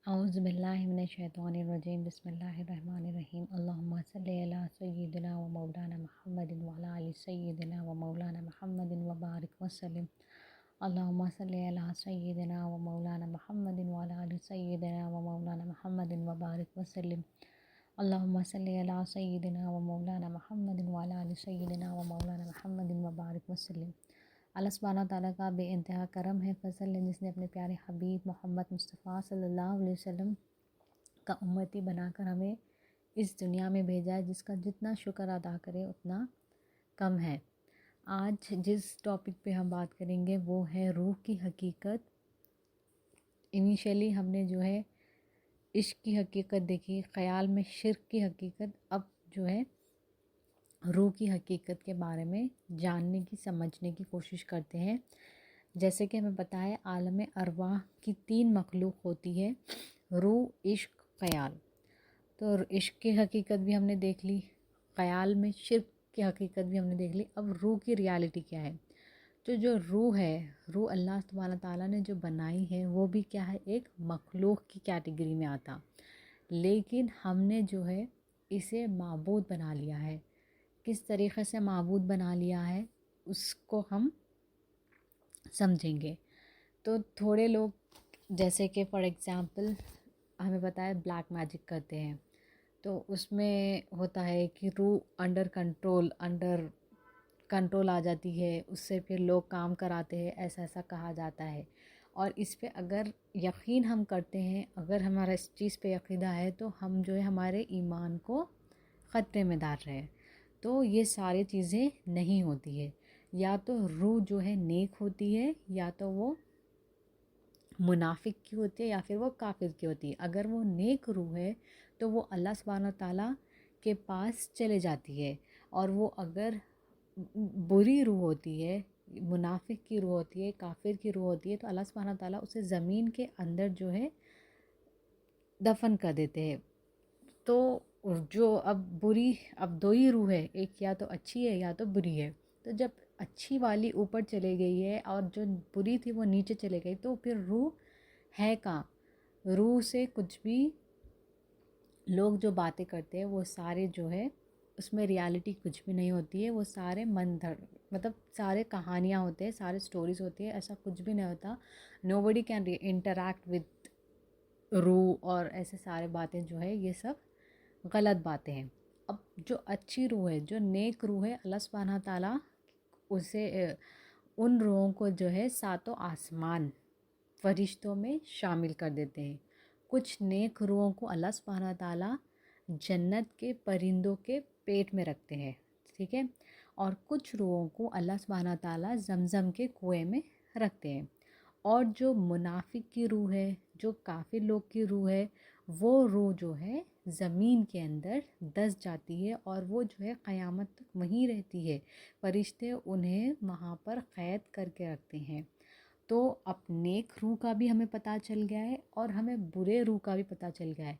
اعوذ باللہ من الشیطان الرجیم بسم اللہ الرحمن الرحیم اللہم صلی علی سیدنا و مولانا محمد وعلی آل سیدنا و مولانا محمد وبارک وسلم اللہم صلی علی سیدنا و مولانا محمد وعلی آل سیدنا و مولانا محمد وبارک وسلم اللہم صلی علی سیدنا و مولانا محمد وعلی آل سیدنا و مولانا محمد وبارک وسلم۔ اللہ سبحانہ تعالیٰ کا بے انتہا کرم ہے، فضل ہے، جس نے اپنے پیارے حبیب محمد مصطفیٰ صلی اللہ علیہ وسلم کا امتی بنا کر ہمیں اس دنیا میں بھیجا ہے، جس کا جتنا شکر ادا کرے اتنا کم ہے۔ آج جس ٹاپک پہ ہم بات کریں گے وہ ہے روح کی حقیقت۔ انیشیلی ہم نے جو ہے عشق کی حقیقت دیکھی، خیال میں شرک کی حقیقت، اب جو ہے روح کی حقیقت کے بارے میں جاننے کی سمجھنے کی کوشش کرتے ہیں۔ جیسے کہ ہمیں پتہ ہے عالم ارواح کی 3 مخلوق ہوتی ہے، روح، عشق، خیال۔ تو عشق کی حقیقت بھی ہم نے دیکھ لی، خیال میں شرک کی حقیقت بھی ہم نے دیکھ لی، اب روح کی ریالٹی کیا ہے۔ تو جو روح ہے، روح اللہ سبحانہ تعالیٰ نے جو بنائی ہے وہ بھی کیا ہے، ایک مخلوق کی کیٹیگری میں آتا، لیکن ہم نے جو ہے اسے معبود بنا لیا ہے۔ کس طریقے سے معبود بنا لیا ہے اس کو ہم سمجھیں گے۔ تو تھوڑے لوگ جیسے کہ فار ایگزامپل ہمیں پتہ ہے بلیک میجک کرتے ہیں، تو اس میں ہوتا ہے کہ روح انڈر کنٹرول آ جاتی ہے، اس سے پھر لوگ کام کراتے ہیں، ایسا کہا جاتا ہے۔ اور اس پہ اگر یقین ہم کرتے ہیں، اگر ہمارا اس چیز پہ عقیدہ ہے تو ہم جو ہے ہمارے ایمان کو خطرے میں ڈال رہے ہیں۔ تو یہ ساری چیزیں نہیں ہوتی ہے، یا تو روح جو ہے نیک ہوتی ہے، یا تو وہ منافق کی ہوتی ہے، یا پھر وہ کافر کی ہوتی ہے۔ اگر وہ نیک روح ہے تو وہ اللہ سبحانہ تعالیٰ کے پاس چلے جاتی ہے، اور وہ اگر بری روح ہوتی ہے، منافق کی روح ہوتی ہے، کافر کی روح ہوتی ہے، تو اللہ سبحانہ تعالیٰ اسے زمین کے اندر جو ہے دفن کر دیتے ہیں۔ تو جو اب 2 ہی روح ہے، ایک یا تو اچھی ہے یا تو بری ہے۔ تو جب اچھی والی اوپر چلے گئی ہے اور جو بری تھی وہ نیچے چلے گئی، تو پھر روح ہے کہاں؟ روح سے کچھ بھی لوگ جو باتیں کرتے ہیں وہ سارے جو ہے اس میں ریالٹی کچھ بھی نہیں ہوتی ہے، وہ سارے مطلب سارے کہانیاں ہوتے ہیں، سارے سٹوریز ہوتی ہیں، ایسا کچھ بھی نہیں ہوتا۔ نو بڈی کین انٹریکٹ ود روح، اور ایسے سارے باتیں جو ہے یہ سب غلط باتیں ہیں۔ اب جو اچھی روح ہے، جو نیک روح ہے، اللہ سبحانہ تعالیٰ اسے ان روحوں کو جو ہے 7 آسمان فرشتوں میں شامل کر دیتے ہیں۔ کچھ نیک روحوں کو اللہ سبحانہ تعالیٰ جنت کے پرندوں کے پیٹ میں رکھتے ہیں، ٹھیک ہے، اور کچھ روحوں کو اللہ سبحانہ تعالیٰ زمزم کے کنویں میں رکھتے ہیں۔ اور جو منافق کی روح ہے، جو کافر لوگ کی روح ہے، وہ روح جو ہے زمین کے اندر دس جاتی ہے، اور وہ جو ہے قیامت تک وہیں رہتی ہے، فرشتے انہیں وہاں پر قید کر کے رکھتے ہیں۔ تو اب نیک روح کا بھی ہمیں پتہ چل گیا ہے، اور ہمیں برے روح کا بھی پتہ چل گیا ہے۔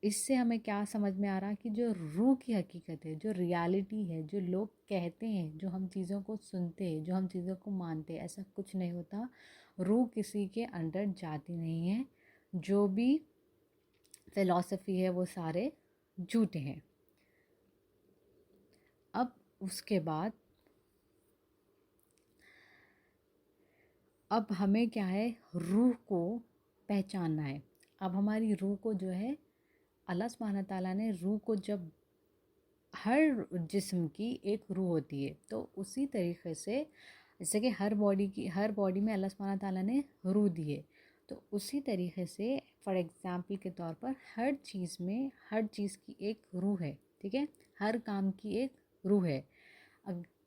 اس سے ہمیں کیا سمجھ میں آ رہا کہ جو روح کی حقیقت ہے، جو ریالٹی ہے، جو لوگ کہتے ہیں، جو ہم چیزوں کو سنتے ہیں، جو ہم چیزوں کو مانتے ہیں، ایسا کچھ نہیں ہوتا۔ روح کسی کے اندر جاتی نہیں ہے، جو بھی فلسفی ہے وہ سارے جھوٹے ہیں۔ اب اس کے بعد اب ہمیں کیا ہے، روح کو پہچاننا ہے۔ اب ہماری روح کو جو ہے اللہ سبحانہ تعالیٰ نے روح کو، جب ہر جسم کی ایک روح ہوتی ہے، تو اسی طریقے سے جیسے کہ ہر باڈی میں اللہ سبحانہ تعالیٰ نے روح دی ہے، تو اسی طریقے سے فار ایگزامپل کے طور پر ہر چیز میں ہر چیز کی ایک روح ہے، ٹھیک ہے، ہر کام کی ایک روح ہے۔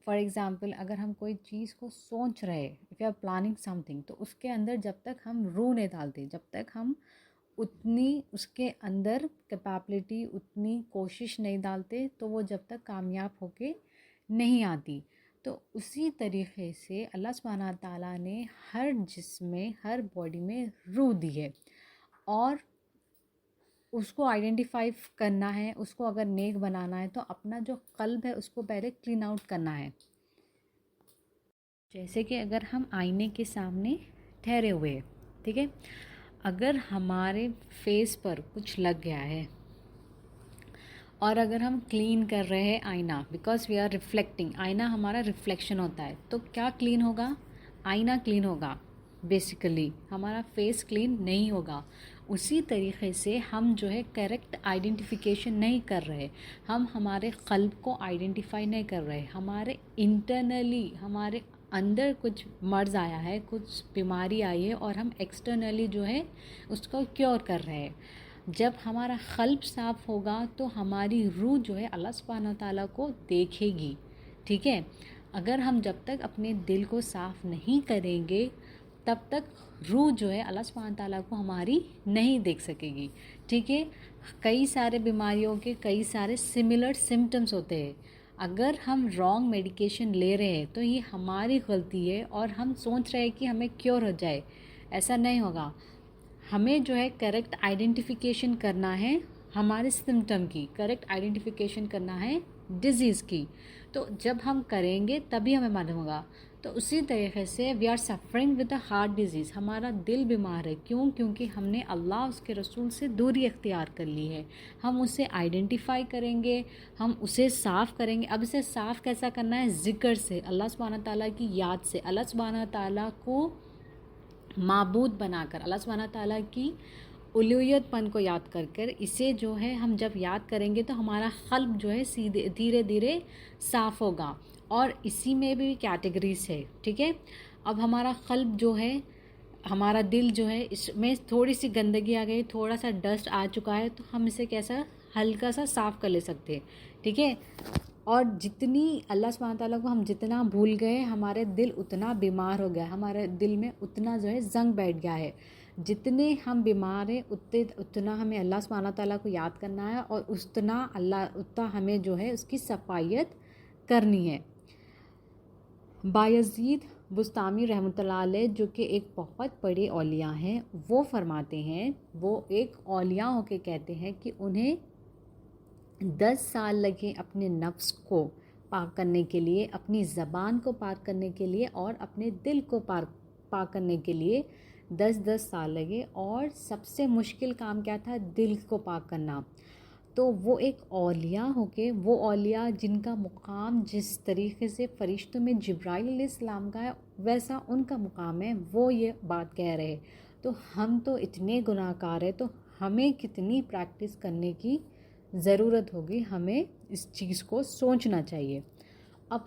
فار ایگزامپل اگر ہم کوئی چیز کو سوچ رہے، if you are planning something, تو اس کے اندر جب تک ہم روح نہیں ڈالتے، جب تک ہم اتنی اس کے اندر کیپیبلٹی، اتنی کوشش نہیں ڈالتے، تو وہ جب تک کامیاب ہو کے نہیں آتی۔ تو اسی طریقے سے اللہ سبحانہ تعالیٰ نے ہر جسم میں، ہر باڈی میں روح دی ہے، اور اس کو آئیڈینٹیفائی کرنا ہے، اس کو اگر نیک بنانا ہے تو اپنا جو قلب ہے اس کو پہلے کلین آؤٹ کرنا ہے۔ جیسے کہ اگر ہم آئینے کے سامنے ٹھہرے ہوئے ہیں، ٹھیک ہے، اگر ہمارے فیس پر کچھ لگ گیا ہے اور اگر ہم کلین کر رہے ہیں آئینہ، بیکاز وی آر ریفلیکٹنگ، آئینہ ہمارا ریفلیکشن ہوتا ہے، تو کیا کلین ہوگا؟ آئینہ کلین ہوگا، بیسیکلی ہمارا فیس کلین نہیں ہوگا۔ اسی طریقے سے ہم جو ہے کریکٹ آئیڈینٹیفیکیشن نہیں کر رہے، ہم ہمارے قلب کو آئیڈینٹیفائی نہیں کر رہے، ہمارے انٹرنلی ہمارے اندر کچھ مرض آیا ہے، کچھ بیماری آئی ہے اور ہم ایکسٹرنلی جو ہے اس کو کیور کر رہے ہیں۔ جب ہمارا قلب صاف ہوگا تو ہماری روح جو ہے اللہ سبحانہ تعالیٰ کو دیکھے گی، ٹھیک ہے؟ اگر ہم جب تک اپنے دل کو صاف نہیں کریں گے تب تک روح جو ہے اللہ سبحانہ تعالیٰ کو ہماری نہیں دیکھ سکے گی، ٹھیک ہے؟ کئی سارے بیماریوں کے کئی سارے سملر سمٹمز ہوتے ہیں، اگر ہم رانگ میڈیکیشن لے رہے ہیں تو یہ ہماری غلطی ہے اور ہم سوچ رہے ہیں کہ ہمیں کیور ہو جائے، ایسا نہیں ہوگا۔ ہمیں جو ہے کریکٹ آئیڈینٹیفیکیشن کرنا ہے ہمارے سمٹم کی، کریکٹ آئیڈینٹیفیکیشن کرنا ہے ڈیزیز کی، تو جب ہم کریں گے تبھی ہمیں معلوم ہوگا۔ تو اسی طریقے سے we are suffering with a heart disease, ہمارا دل بیمار ہے، کیوں؟ کیونکہ ہم نے اللہ اس کے رسول سے دوری اختیار کر لی ہے۔ ہم اسے آئیڈینٹیفائی کریں گے، ہم اسے صاف کریں گے۔ اب اسے صاف کیسا کرنا ہے؟ ذکر سے، اللہ سبحانہ تعالیٰ کی یاد سے، اللہ سبحانہ تعالیٰ کو معبود بنا کر، اللہ سبحانہ تعالیٰ کی الوہیت پن کو یاد کر کر، اسے جو ہے ہم جب یاد کریں گے تو ہمارا قلب جو ہے سیدھے دھیرے دھیرے صاف ہوگا۔ اور اسی میں بھی کیٹیگریز ہے، ٹھیک ہے؟ اب ہمارا قلب جو ہے، ہمارا دل جو ہے، اس میں تھوڑی سی گندگی آ گئی، تھوڑا سا ڈسٹ آ چکا ہے، تو ہم اسے کیسا ہلکا سا صاف کر لے سکتے ہیں، ٹھیک ہے؟ اور جتنی اللہ سبحانہ تعالیٰ کو ہم جتنا بھول گئے، ہمارے دل اتنا بیمار ہو گیا، ہمارے دل میں اتنا جو ہے زنگ بیٹھ گیا ہے۔ جتنے ہم بیمار ہیں اتنا ہمیں اللہ سبحانہ تعالیٰ کو یاد کرنا ہے اور اتنا ہمیں جو ہے اس کی صفائیت کرنی ہے۔ بایزید بستامی رحمۃ اللہ علیہ، جو کہ ایک بہت بڑے اولیاء ہیں، وہ فرماتے ہیں، وہ ایک اولیاء ہو کے کہتے ہیں کہ انہیں 10 سال لگے اپنے نفس کو پاک کرنے کے لیے، اپنی زبان کو پاک کرنے کے لیے اور اپنے دل کو پاک کرنے کے لیے 10 سال لگے، اور سب سے مشکل کام کیا تھا؟ دل کو پاک کرنا۔ تو وہ ایک اولیاء ہو کے، وہ اولیاء جن کا مقام جس طریقے سے فرشتوں میں جبرائیل علیہ السلام کا ہے ویسا ان کا مقام ہے، وہ یہ بات کہہ رہے۔ تو ہم تو اتنے گناہ گار ہیں، تو ہمیں کتنی پریکٹس کرنے کی ضرورت ہوگی، ہمیں اس چیز کو سوچنا چاہیے۔ اب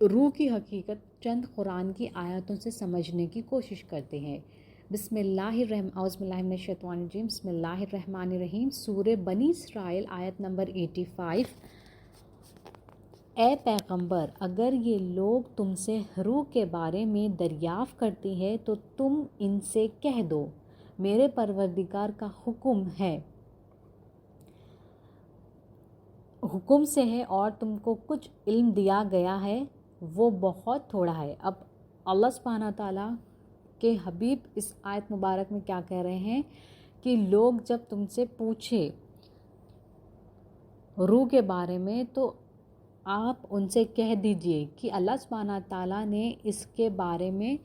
روح کی حقیقت چند قرآن کی آیاتوں سے سمجھنے کی کوشش کرتے ہیں۔ بسم اللہ اعوذ باللہ من الشیطان الرجیم، بسم اللہ الرحمن الرحیم، سورہ بنی اسرائیل آیت نمبر 85۔ اے پیغمبر، اگر یہ لوگ تم سے روح کے بارے میں دریافت کرتے ہیں تو تم ان سے کہہ دو، میرے پروردگار کا حکم سے ہے اور تم کو کچھ علم دیا گیا ہے وہ بہت تھوڑا ہے۔ اب اللہ سبحانہ تعالیٰ کے حبیب اس آیت مبارک میں کیا کہہ رہے ہیں کہ لوگ جب تم سے پوچھے روح کے بارے میں تو آپ ان سے کہہ دیجئے کہ اللہ سبحانہ تعالیٰ نے اس کے بارے میں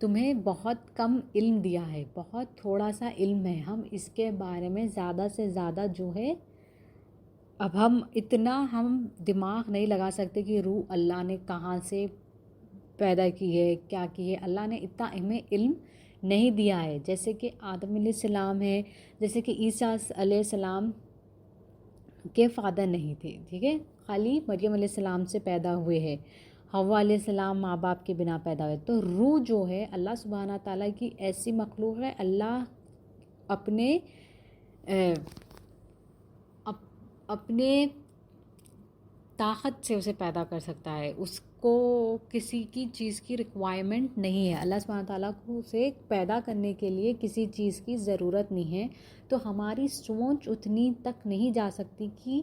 تمہیں بہت کم علم دیا ہے، بہت تھوڑا سا علم ہے، ہم اس کے بارے میں زیادہ سے زیادہ جو ہے اب ہم دماغ نہیں لگا سکتے کہ روح اللہ نے کہاں سے پیدا کی ہے، کیا کی ہے۔ اللہ نے اتنا ہمیں علم نہیں دیا ہے، جیسے کہ آدم علیہ السلام ہے، جیسے کہ عیسیٰ علیہ السلام کے فادر نہیں تھے، ٹھیک ہے، خالی مریم علیہ السلام سے پیدا ہوئے ہیں، حوا علیہ السلام ماں باپ کے بنا پیدا ہوئے۔ تو روح جو ہے اللہ سبحانہ تعالیٰ کی ایسی مخلوق ہے، اللہ اپنے طاقت سے اسے پیدا کر سکتا ہے، اس کو کسی کی چیز کی ریکوائرمنٹ نہیں ہے، اللہ سبحانہ تعالیٰ کو اسے پیدا کرنے کے لیے کسی چیز کی ضرورت نہیں ہے۔ تو ہماری سوچ اتنی تک نہیں جا سکتی کہ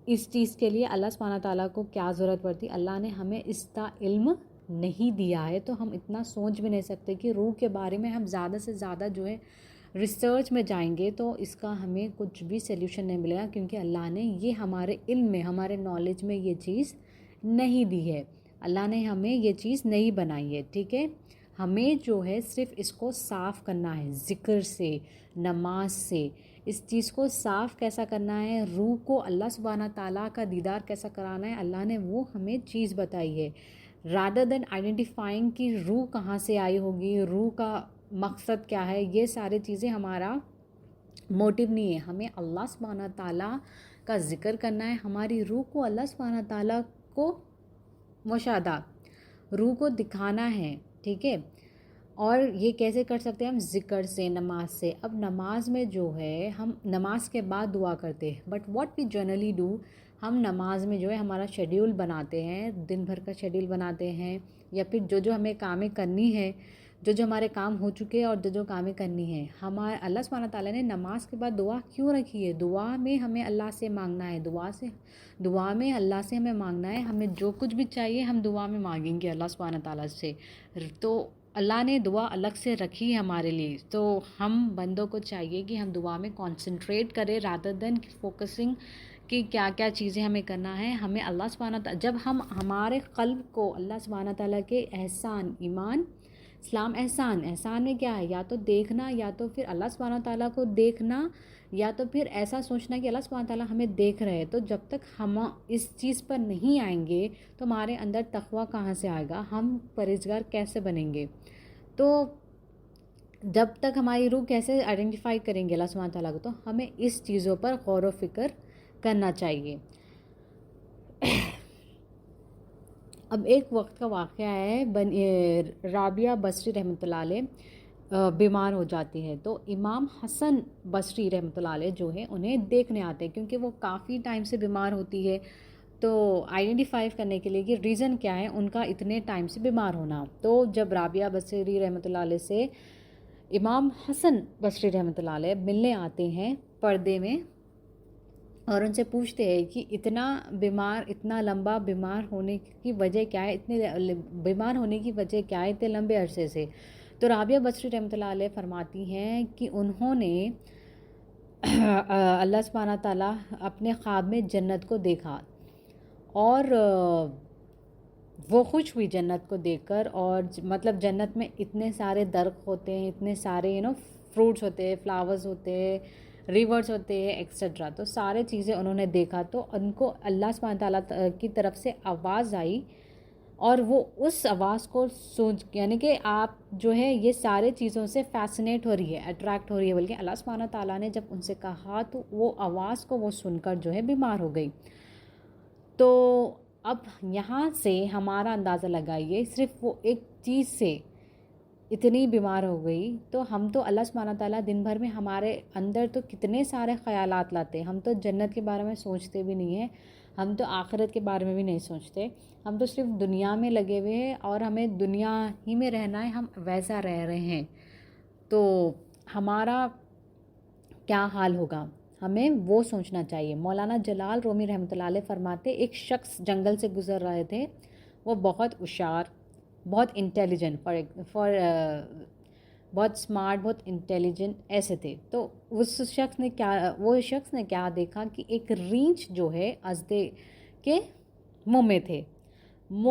اس چیز کے لیے اللہ سبحانہ تعالیٰ کو کیا ضرورت پڑتی۔ اللہ نے ہمیں اس کا علم نہیں دیا ہے، تو ہم اتنا سوچ بھی نہیں سکتے کہ روح کے بارے میں ہم زیادہ سے زیادہ جو ہے ریسرچ میں جائیں گے تو اس کا ہمیں کچھ بھی سلیوشن نہیں ملے گا، کیونکہ اللہ نے یہ ہمارے علم میں، ہمارے نالج میں یہ چیز نہیں دی ہے، اللہ نے ہمیں یہ چیز نہیں بنائی ہے، ٹھیک ہے؟ ہمیں جو ہے صرف اس کو صاف کرنا ہے ذکر سے، نماز سے. اس چیز کو صاف کیسا کرنا ہے، روح کو اللہ سبحانہ تعالیٰ کا دیدار کیسا کرانا ہے، اللہ نے وہ ہمیں چیز بتائی ہے. رادر دین آئیڈینٹیفائنگ کہ روح کہاں سے آئی ہوگی، روح کا مقصد کیا ہے، یہ ساری چیزیں ہمارا موٹیو نہیں ہے. ہمیں اللہ سبحانہ تعالیٰ کا ذکر کرنا ہے، ہماری روح کو اللہ سبحانہ تعالیٰ کو مشاہدہ، روح کو دکھانا ہے. ٹھیک ہے، اور یہ کیسے کر سکتے ہیں ہم، ذکر سے، نماز سے. اب نماز میں جو ہے ہم نماز کے بعد دعا کرتے ہیں، but what we generally do, ہم نماز میں جو ہے ہمارا شیڈیول بناتے ہیں، دن بھر کا شیڈیول بناتے ہیں، یا پھر جو ہمیں کامیں کرنی ہے، جو ہمارے کام ہو چکے ہیں اور جو کامیں کرنی ہے. ہمارے اللہ سبحانہ تعالیٰ نے نماز کے بعد دعا کیوں رکھی ہے؟ دعا میں ہمیں اللہ سے مانگنا ہے، دعا میں اللہ سے ہمیں مانگنا ہے. ہمیں جو کچھ بھی چاہیے ہم دعا میں مانگیں گے اللہ سبحانہ تعالیٰ سے. تو اللہ نے دعا الگ سے رکھی ہے ہمارے لیے، تو ہم بندوں کو چاہیے کہ ہم دعا میں کنسنٹریٹ کریں رادر دین فوکسنگ کہ کیا کیا چیزیں ہمیں کرنا ہے. ہمیں اللہ سبحانہ تعالیٰ، جب ہم ہمارے قلب کو اللہ سبحانہ تعالیٰ کے احسان، ایمان، اسلام، احسان میں کیا ہے، یا تو دیکھنا، یا تو پھر اللہ سبحانہ تعالیٰ کو دیکھنا، یا تو پھر ایسا سوچنا کہ اللہ سبحانہ تعالیٰ ہمیں دیکھ رہے ہیں. تو جب تک ہم اس چیز پر نہیں آئیں گے تو ہمارے اندر تقویٰ کہاں سے آئے گا، ہم پرہیزگار کیسے بنیں گے. تو جب تک ہماری روح کیسے آئیڈینٹیفائی کریں گے اللہ سبحانہ تعالیٰ کو، تو ہمیں اس چیزوں پر غور و فکر کرنا چاہیے. اب ایک وقت کا واقعہ ہے، رابعہ بصری رحمۃ اللہ علیہ بیمار ہو جاتی ہے، تو امام حسن بصری رحمۃ اللہ علیہ جو ہے انہیں دیکھنے آتے ہیں، کیونکہ وہ کافی ٹائم سے بیمار ہوتی ہے. تو آئیڈینٹیفائی کرنے کے لیے کہ ریزن کیا ہے ان کا اتنے ٹائم سے بیمار ہونا. تو جب رابعہ بصری رحمۃ اللہ علیہ سے امام حسن بصری رحمۃ اللہ علیہ ملنے آتے ہیں پردے میں، اور ان سے پوچھتے ہیں کہ اتنا لمبا بیمار ہونے کی وجہ کیا ہے، اتنے بیمار ہونے کی وجہ کیا ہے اتنے لمبے عرصے سے. تو رابعہ بصری رحمۃ اللہ علیہ فرماتی ہیں کہ انہوں نے اللہ سبحانہ تعالیٰ اپنے خواب میں جنت کو دیکھا، اور وہ خوش ہوئی جنت کو دیکھ کر. اور مطلب جنت میں اتنے سارے درخت ہوتے ہیں، اتنے سارے فروٹس ہوتے ہیں، فلاورز ہوتے ہیں، ریورز ہوتے ہیں ایکسیٹرا. تو سارے چیزیں انہوں نے دیکھا، تو ان کو اللہ سبحانہ تعالیٰ کی طرف سے آواز آئی، اور وہ اس آواز کو یعنی کہ آپ جو ہے یہ سارے چیزوں سے فیسنیٹ ہو رہی ہے، اٹریکٹ ہو رہی ہے. بلکہ اللہ سبحانہ تعالیٰ نے جب ان سے کہا تو وہ آواز کو وہ سن کر جو ہے بیمار ہو گئی. تو اب یہاں سے ہمارا اندازہ لگائیے، صرف وہ ایک چیز سے اتنی بیمار ہو گئی. تو ہم تو اللہ سبحانہ تعالیٰ دن بھر میں ہمارے اندر تو کتنے سارے خیالات لاتے ہیں. ہم تو جنت کے بارے میں سوچتے بھی نہیں ہیں، ہم تو آخرت کے بارے میں بھی نہیں سوچتے. ہم تو صرف دنیا میں لگے ہوئے ہیں، اور ہمیں دنیا ہی میں رہنا ہے، ہم ویسا رہ رہے ہیں. تو ہمارا کیا حال ہوگا، ہمیں وہ سوچنا چاہیے. مولانا جلال رومی رحمۃ اللہ علیہ فرماتے، ایک شخص جنگل سے گزر رہے تھے، وہ بہت ہوشیار، بہت انٹیلیجنٹ، بہت اسمارٹ، بہت انٹیلیجنٹ ایسے تھے. تو وہ شخص نے کیا دیکھا کہ ایک ریچھ جو ہے اژدے کے منہ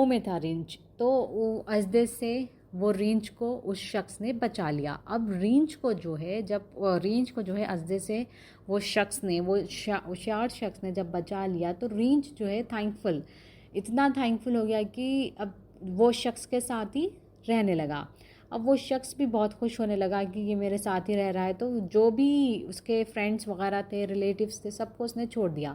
میں تھا ریچھ. تو وہ اژدے سے وہ ریچھ کو اس شخص نے بچا لیا. اب ریچھ کو جو ہے اژدے سے وہ ہوشیار شخص نے جب بچا لیا، تو ریچھ جو ہے اتنا تھینکفل ہو گیا کہ اب وہ شخص کے ساتھ ہی رہنے لگا. اب وہ شخص بھی بہت خوش ہونے لگا کہ یہ میرے ساتھ ہی رہ رہا ہے. تو جو بھی اس کے فرینڈس وغیرہ تھے، ریلیٹیوز تھے، سب کو اس نے چھوڑ دیا.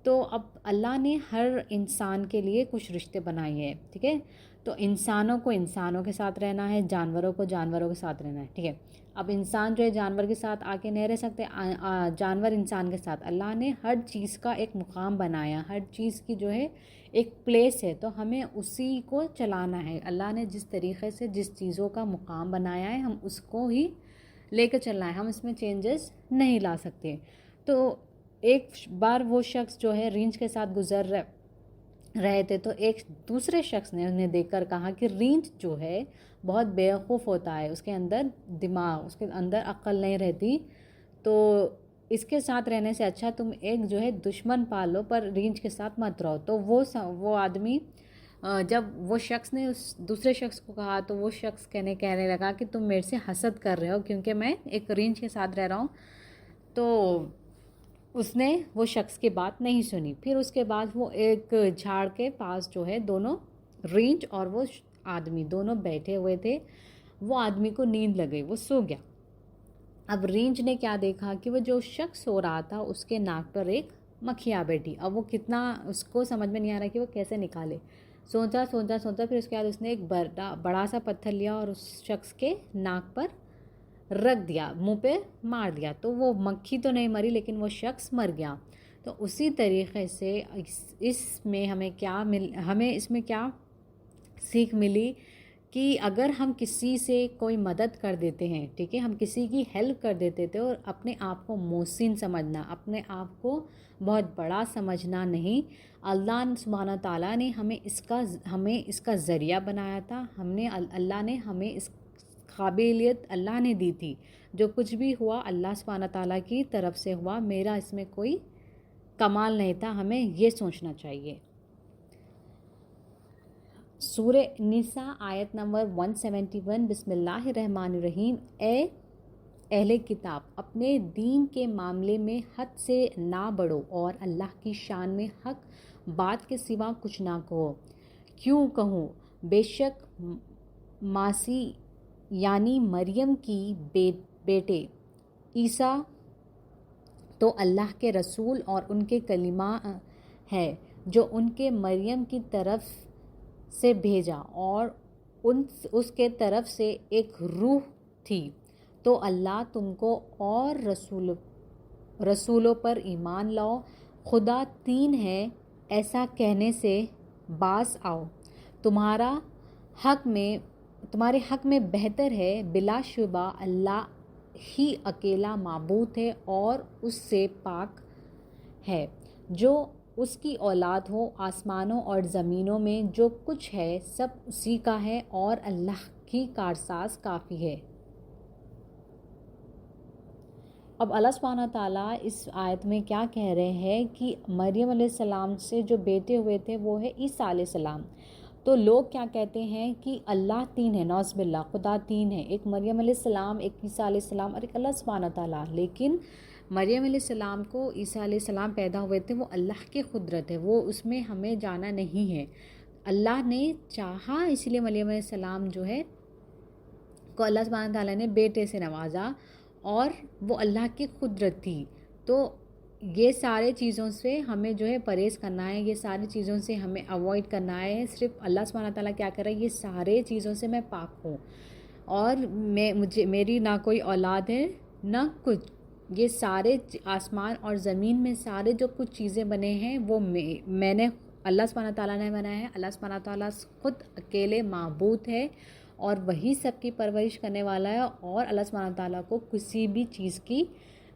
تو اب اللہ نے ہر انسان کے لیے کچھ رشتے بنائے ہیں، ٹھیک ہے. تو انسانوں کو انسانوں کے ساتھ رہنا ہے، جانوروں کو جانوروں کے ساتھ رہنا ہے، ٹھیک ہے. اب انسان جو ہے جانور کے ساتھ آ کے نہیں رہ سکتے، جانور انسان کے ساتھ. اللہ نے ہر چیز کا ایک مقام بنایا، ہر چیز کی جو ہے ایک پلیس ہے، تو ہمیں اسی کو چلانا ہے. اللہ نے جس طریقے سے جس چیزوں کا مقام بنایا ہے ہم اس کو ہی لے کے چلنا ہے، ہم اس میں چینجز نہیں لا سکتے. تو ایک بار وہ شخص جو ہے رینچ کے ساتھ گزر رہے تھے، تو ایک دوسرے شخص نے انہیں دیکھ کر کہا کہ رینچ جو ہے بہت بیوقوف ہوتا ہے، اس کے اندر دماغ، اس کے اندر عقل نہیں رہتی، تو اس کے ساتھ رہنے سے اچھا تم ایک جو ہے دشمن پال لو، پر رینچ کے ساتھ مت رہو. تو وہ آدمی جب وہ شخص نے اس دوسرے شخص کو کہا تو وہ شخص کہنے لگا کہ تم میرے سے حسد کر رہے ہو کیونکہ میں ایک رینچ کے ساتھ رہ رہا ہوں. تو اس نے وہ شخص کی بات نہیں سنی. پھر اس کے بعد وہ ایک جھاڑ کے پاس جو ہے دونوں رینچ اور وہ آدمی دونوں بیٹھے ہوئے تھے. وہ آدمی کو نیند لگ گئی, وہ سو گیا. اب رینچ نے کیا دیکھا کہ وہ جو شخص سو رہا تھا اس کے ناک پر ایک مکھی آ بیٹھی. اب وہ کتنا اس کو سمجھ میں نہیں آ رہا کہ وہ کیسے نکالے. سوچا پھر اس کے بعد اس نے ایک بڑا سا پتھر لیا اور اس شخص کے ناک پر رکھ دیا, منہ پہ مار دیا. تو وہ مکھی تو نہیں مری لیکن وہ شخص مر گیا. تو اسی طریقے سے اس میں ہمیں اس میں کیا سیکھ ملی کہ اگر ہم کسی سے کوئی مدد کر دیتے ہیں, ٹھیک ہے, ہم کسی کی ہیلپ کر دیتے تھے اور اپنے آپ کو محسن سمجھنا, اپنے آپ کو بہت بڑا سمجھنا نہیں. اللہ سبحانہ تعالیٰ نے ہمیں اس کا ذریعہ بنایا تھا. اللہ نے ہمیں اس قابلیت اللہ نے دی تھی. جو کچھ بھی ہوا اللہ سبحانہ تعالیٰ کی طرف سے ہوا, میرا اس میں کوئی کمال نہیں تھا. ہمیں یہ سوچنا چاہیے. سورہ نساء آیت نمبر 171. بسم اللہ الرحمن الرحیم. اے اہل کتاب, اپنے دین کے معاملے میں حد سے نہ بڑھو اور اللہ کی شان میں حق بات کے سوا کچھ نہ کہو. کیوں کہوں؟ بے شک ماسی یعنی مریم کی بیٹے عیسیٰ تو اللہ کے رسول اور ان کے کلمہ ہے جو ان کے مریم کی طرف سے بھیجا اور اس کے طرف سے ایک روح تھی. تو اللہ تم کو اور رسولوں پر ایمان لاؤ. خدا تین ہے ایسا کہنے سے باز آؤ. تمہارے حق میں بہتر ہے. بلا شبہ اللہ ہی اکیلا معبود ہے اور اس سے پاک ہے جو اس کی اولاد ہو. آسمانوں اور زمینوں میں جو کچھ ہے سب اسی کا ہے اور اللہ کی کارساز کافی ہے. اب اللہ سبحانہ تعالیٰ اس آیت میں کیا کہہ رہے ہیں کہ مریم علیہ السلام سے جو بیٹے ہوئے تھے وہ ہے عیسیٰ علیہ السلام. تو لوگ کیا کہتے ہیں کہ اللہ تین ہے, نعوذ باللہ, خدا تین ہے, ایک مریم علیہ السلام, ایک عیسیٰ علیہ السلام اور ایک اللہ سبحانہ تعالیٰ. لیکن مریم علیہ السلام کو عیسیٰ علیہ السلام پیدا ہوئے تھے, وہ اللہ کی قدرت ہے, وہ اس میں ہمیں جانا نہیں ہے. اللہ نے چاہا اس لیے مریم علیہ السلام جو ہے کو اللہ سبحانہ تعالیٰ نے بیٹے سے نوازا اور وہ اللہ کی قدرت تھی. تو یہ سارے چیزوں سے ہمیں جو ہے پرہیز کرنا ہے, یہ ساری چیزوں سے ہمیں اوائڈ کرنا ہے. صرف اللہ سبحانہ تعالیٰ کیا کر رہا ہے, یہ سارے چیزوں سے میں پاک ہوں اور میری نہ کوئی اولاد ہے نہ کچھ. یہ سارے آسمان اور زمین میں سارے جو کچھ چیزیں بنے ہیں وہ میں نے اللہ سبحانہ تعالیٰ نے بنایا ہے. اللہ سبحانہ تعالیٰ خود اکیلے معبود ہے اور وہی سب کی پرورش کرنے والا ہے اور اللہ سبحانہ تعالیٰ کو کسی بھی چیز کی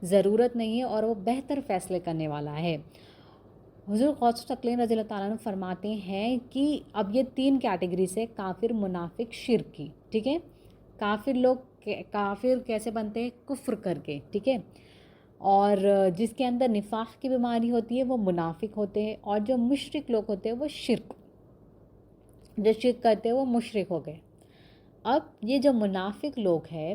ضرورت نہیں ہے اور وہ بہتر فیصلے کرنے والا ہے. حضور غوث ثقلین رضی اللہ تعالیٰ عنہ فرماتے ہیں کہ اب یہ تین کیٹیگری سے کافر, منافق, شرکی, ٹھیک ہے. کافر کیسے بنتے ہیں؟ کفر کر کے, ٹھیک ہے. اور جس کے اندر نفاق کی بیماری ہوتی ہے وہ منافق ہوتے ہیں. اور جو مشرک لوگ ہوتے ہیں وہ شرک کرتے ہیں وہ مشرک ہو گئے. اب یہ جو منافق لوگ ہیں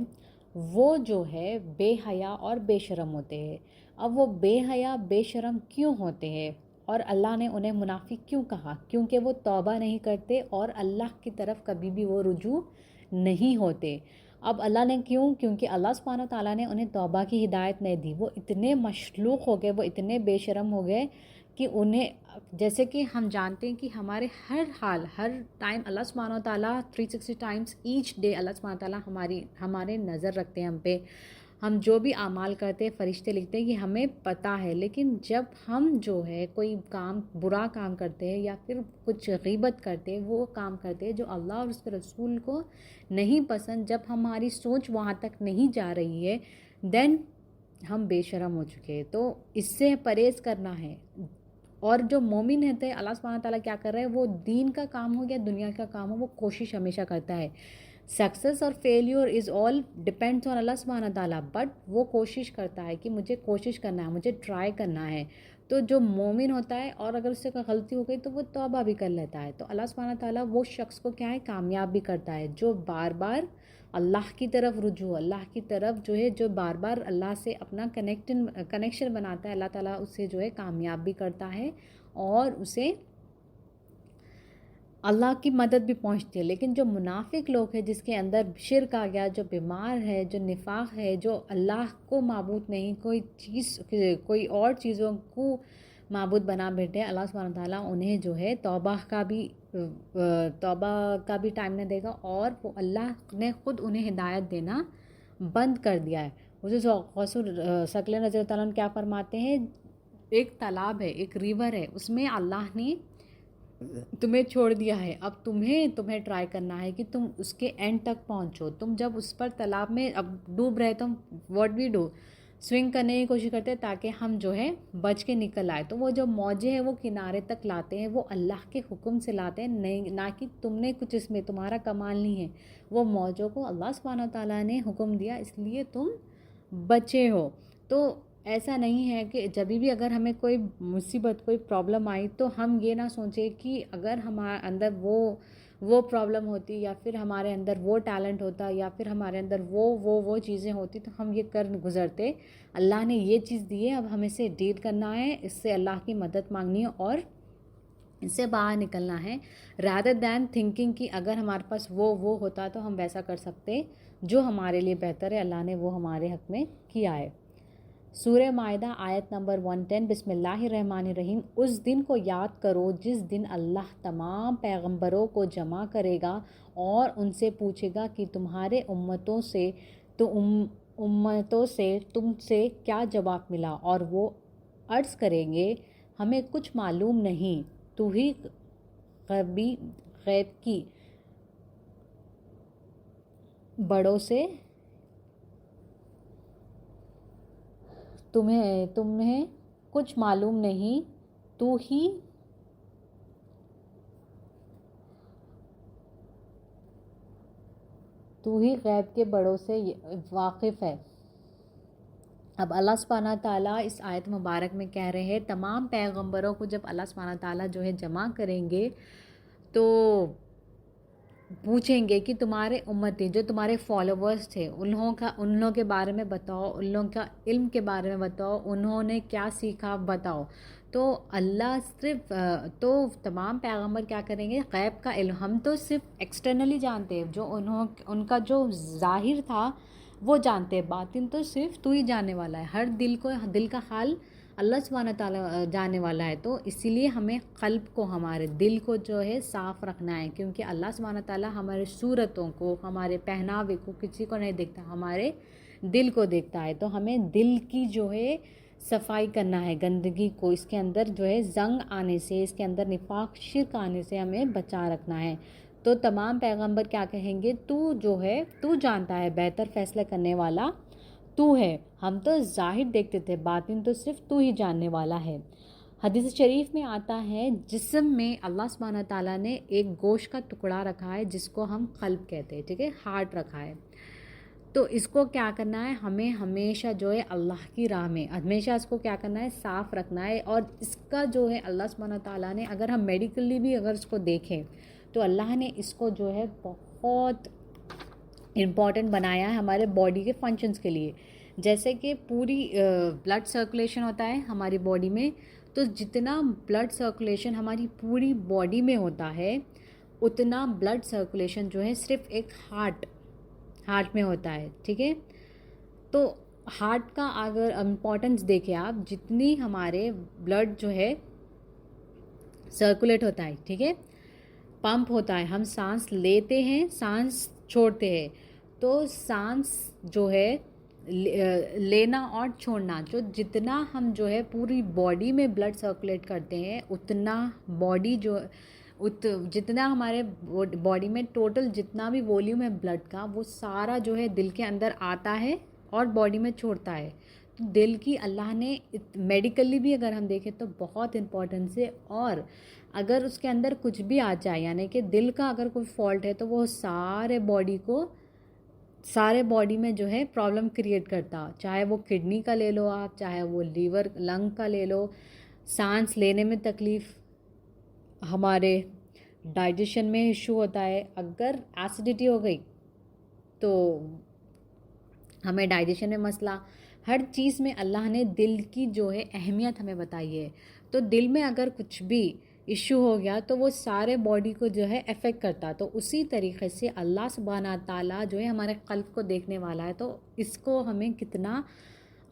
وہ جو ہے بے حیا اور بے شرم ہوتے ہیں. اب وہ بے حیا بے شرم کیوں ہوتے ہیں اور اللہ نے انہیں منافق کیوں کہا؟ کیونکہ وہ توبہ نہیں کرتے اور اللہ کی طرف کبھی بھی وہ رجوع نہیں ہوتے. اب اللہ نے کیوں؟ کیونکہ اللہ سبحانہ تعالیٰ نے انہیں توبہ کی ہدایت نہیں دی. وہ اتنے مشلوق ہو گئے, وہ اتنے بے شرم ہو گئے کہ انہیں, جیسے کہ ہم جانتے ہیں کہ ہمارے ہر حال ہر ٹائم اللہ سبحانہ تعالیٰ 360 ٹائمز ایچ ڈے اللہ سبحانہ تعالیٰ ہمارے نظر رکھتے ہیں ہم پہ. ہم جو بھی اعمال کرتے ہیں فرشتے لکھتے ہیں, یہ ہمیں پتہ ہے. لیکن جب ہم جو ہے کوئی برا کام کرتے ہیں یا پھر کچھ غیبت کرتے ہیں, وہ کام کرتے ہیں جو اللہ اور اس کے رسول کو نہیں پسند, جب ہماری سوچ وہاں تک نہیں جا رہی ہے دین ہم بے شرم ہو چکے ہیں. تو اس سے پرہیز کرنا ہے. اور جو مومن ہوتے ہیں اللہ سبحانہ تعالیٰ کیا کر رہے ہیں, وہ دین کا کام ہو یا دنیا کا کام ہو, وہ کوشش ہمیشہ کرتا ہے سکسیس اور failure is all depends on اللہ سبحانہ تعالیٰ، بٹ وہ کوشش کرتا ہے کہ مجھے کوشش کرنا ہے، مجھے ٹرائی کرنا ہے. تو جو مومن ہوتا ہے اور اگر اس سے کوئی غلطی ہو گئی تو وہ توبہ بھی کر لیتا ہے، تو اللہ سبحانہ تعالیٰ وہ شخص کو کیا ہے کامیاب بھی کرتا ہے، جو بار بار اللہ کی طرف رجوع، اللہ کی طرف جو ہے، جو بار بار اللہ سے اپنا کنیکشن بناتا ہے، اللہ تعالیٰ اسے جو ہے کامیاب بھی کرتا ہے اور اسے اللہ کی مدد بھی پہنچتی ہے. لیکن جو منافق لوگ ہیں، جس کے اندر شرک آ گیا، جو بیمار ہے، جو نفاق ہے، جو اللہ کو معبود نہیں، کوئی اور چیزوں کو معبود بنا بیٹھے، اللہ سبحانہ تعالیٰ انہیں جو ہے توبہ کا بھی ٹائم نہ دے گا، اور وہ اللہ نے خود انہیں ہدایت دینا بند کر دیا ہے. حضرت غوث ثقلین رضی اللہ تعالیٰ عنہ کیا فرماتے ہیں، ایک تالاب ہے، ایک ریور ہے، اس میں اللہ نے تمہیں چھوڑ دیا ہے، اب تمہیں ٹرائی کرنا ہے کہ تم اس کے اینڈ تک پہنچو. تم جب اس پر تالاب میں اب ڈوب رہے تو واٹ وی ڈو، سوئنگ کرنے کی کوشش کرتے ہیں تاکہ ہم جو ہے بچ کے نکل آئے. تو وہ جو موجیں ہیں وہ کنارے تک لاتے ہیں، وہ اللہ کے حکم سے لاتے ہیں، نہیں نہ کہ تم نے کچھ اس میں تمہارا کمال نہیں ہے. وہ موجوں کو اللہ سبحانہ تعالیٰ نے حکم دیا، اس لیے تم بچے ہو. تو ایسا نہیں ہے کہ جبھی بھی اگر ہمیں کوئی مصیبت، کوئی پرابلم آئی تو ہم یہ نہ سوچیں کہ اگر ہمارے اندر وہ پرابلم ہوتی، یا پھر ہمارے اندر وہ ٹیلنٹ ہوتا، یا پھر ہمارے اندر وہ چیزیں ہوتی تو ہم یہ کر گزرتے. اللہ نے یہ چیز دی ہے، اب ہمیں سے ڈیل کرنا ہے، اس سے اللہ کی مدد مانگنی ہے اور اس سے باہر نکلنا ہے، رادر دین تھنکنگ کہ اگر ہمارے پاس وہ ہوتا تو ہم ویسا کر سکتے. جو ہمارے لیے بہتر ہے اللہ نے وہ ہمارے حق میں کیا ہے. سورہ مائدہ آیت نمبر 110، بسم اللہ الرحمن الرحیم. اس دن کو یاد کرو جس دن اللہ تمام پیغمبروں کو جمع کرے گا اور ان سے پوچھے گا کہ تمہارے امتوں سے تم سے کیا جواب ملا، اور وہ عرض کریں گے ہمیں کچھ معلوم نہیں، تو ہی غیب کی بڑوں سے تمہیں کچھ معلوم نہیں، تو ہی غیب کے بڑوں سے واقف ہے. اب اللہ سبحانہ تعالیٰ اس آیت مبارک میں کہہ رہے ہیں تمام پیغمبروں کو جب اللہ سبحانہ تعالیٰ جو ہے جمع کریں گے تو پوچھیں گے کہ تمہارے امتی جو تمہارے فالوورز تھے ان لوگوں کے بارے میں بتاؤ، ان لوگوں کا علم کے بارے میں بتاؤ، انہوں نے کیا سیکھا بتاؤ. تو اللہ صرف تو تمام پیغمبر کیا کریں گے، غیب کا علم ہم تو صرف ایکسٹرنلی جانتے ہیں، جو ان کا جو ظاہر تھا وہ جانتے ہیں، باطن تو صرف تو ہی جاننے والا ہے. ہر دل کا حال اللہ سبحانہ تعالیٰ جانے والا ہے. تو اسی لیے ہمیں قلب کو، ہمارے دل کو جو ہے صاف رکھنا ہے، کیونکہ اللہ سبحانہ تعالیٰ ہمارے صورتوں کو، ہمارے پہناوے کو کسی کو نہیں دیکھتا، ہمارے دل کو دیکھتا ہے. تو ہمیں دل کی جو ہے صفائی کرنا ہے، گندگی کو، اس کے اندر جو ہے زنگ آنے سے، اس کے اندر نفاق شرک آنے سے ہمیں بچا رکھنا ہے. تو تمام پیغمبر کیا کہیں گے، تو جو ہے تو جانتا ہے، بہتر فیصلہ کرنے والا تو ہے، ہم تو ظاہر دیکھتے تھے، باطن تو صرف تو ہی جاننے والا ہے. حدیث شریف میں آتا ہے جسم میں اللہ سبحانہ تعالیٰ نے ایک گوشت کا ٹکڑا رکھا ہے جس کو ہم قلب کہتے ہیں، ٹھیک ہے، ہارٹ رکھا ہے. تو اس کو کیا کرنا ہے، ہمیں ہمیشہ جو ہے اللہ کی راہ میں ہمیشہ اس کو کیا کرنا ہے، صاف رکھنا ہے. اور اس کا جو ہے اللہ سبحانہ تعالیٰ نے، اگر ہم میڈیکلی بھی اگر اس کو دیکھیں تو اللہ نے اس کو جو ہے بہت امپورٹنٹ بنایا ہے ہمارے باڈی کے فنکشنز کے لیے. جیسے کہ پوری بلڈ سرکولیشن ہوتا ہے ہماری باڈی میں، تو جتنا بلڈ سرکولیشن ہماری پوری باڈی میں ہوتا ہے اتنا بلڈ سرکولیشن جو ہے صرف ایک ہارٹ میں ہوتا ہے، ٹھیک ہے. تو ہارٹ کا اگر امپورٹنس دیکھیں آپ، جتنی ہمارے بلڈ جو ہے سرکولیٹ ہوتا ہے، ٹھیک ہے، پمپ ہوتا ہے، ہم سانس لیتے ہیں، سانس چھوڑتے ہیں، تو سانس جو ہے لینا اور چھوڑنا، جو جتنا ہم جو ہے پوری باڈی میں بلڈ سرکولیٹ کرتے ہیں اتنا باڈی جو جتنا ہمارے باڈی میں ٹوٹل جتنا بھی والیوم ہے بلڈ کا وہ سارا جو ہے دل کے اندر آتا ہے اور باڈی میں چھوڑتا ہے. تو دل کی اللہ نے میڈیکلی بھی اگر ہم دیکھیں تو بہت امپورٹنس ہے، اور اگر اس کے اندر کچھ بھی آ جائے یعنی کہ دل کا اگر کوئی فالٹ ہے تو وہ سارے باڈی میں جو ہے پرابلم کریٹ کرتا، چاہے وہ کڈنی کا لے لو آپ، چاہے وہ لیور لنگ کا لے لو، سانس لینے میں تکلیف، ہمارے ڈائجیشن میں ایشو ہوتا ہے، اگر ایسیڈیٹی ہو گئی تو ہمیں ڈائجیشن میں مسئلہ، ہر چیز میں اللہ نے دل کی جو ہے اہمیت ہمیں بتائی ہے. تو دل میں اگر کچھ بھی ایشو ہو گیا تو وہ سارے باڈی کو جو ہے افیکٹ کرتا. تو اسی طریقے سے اللہ سبحانہ تعالیٰ جو ہے ہمارے قلب کو دیکھنے والا ہے، تو اس کو ہمیں کتنا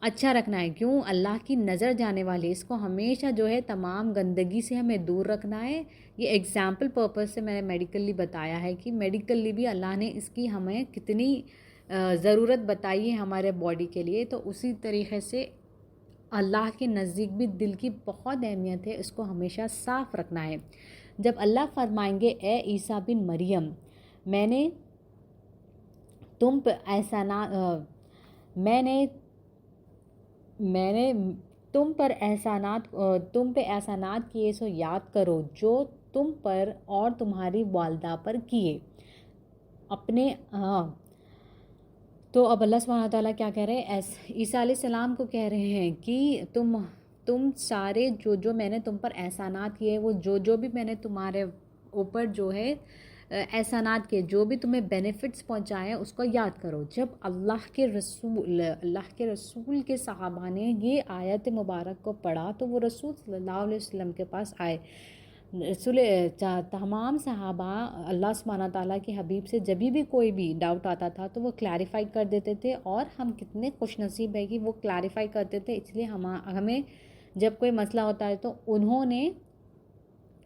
اچھا رکھنا ہے. کیوں؟ اللہ کی نظر جانے والی، اس کو ہمیشہ جو ہے تمام گندگی سے ہمیں دور رکھنا ہے. یہ ایگزامپل پرپز سے میں نے میڈیکلی بتایا ہے کہ میڈیکلی بھی اللہ نے اس کی ہمیں کتنی ضرورت بتائی ہے ہمارے باڈی کے لیے. تو اسی طریقے سے اللہ کے نزدیک بھی دل کی بہت اہمیت ہے، اس کو ہمیشہ صاف رکھنا ہے. جب اللہ فرمائیں گے اے عیسیٰ بن مریم، میں نے تم پہ تم پہ احسانات کیے سو یاد کرو جو تم پر اور تمہاری والدہ پر کیے اپنے. تو اب اللہ سبحانہ تعالیٰ کیا کہہ رہے ہیں؟ عیسیٰ علیہ السلام کو کہہ رہے ہیں کہ تم سارے جو میں نے تم پر احسانات کیے، وہ جو بھی میں نے تمہارے اوپر جو ہے احسانات کیے، جو بھی تمہیں بینیفٹس پہنچائے ہیں اس کو یاد کرو. جب اللہ کے رسول کے صحابہ نے یہ آیت مبارک کو پڑھا تو وہ رسول صلی اللہ علیہ وسلم کے پاس آئے. تمام صحابہ اللہ سبحانہ تعالیٰ کے حبیب سے جب بھی کوئی بھی ڈاؤٹ آتا تھا تو وہ کلیریفائی کر دیتے تھے، اور ہم کتنے خوش نصیب ہے کہ وہ کلیریفائی کرتے تھے. اس لیے ہمیں جب کوئی مسئلہ ہوتا ہے تو انہوں نے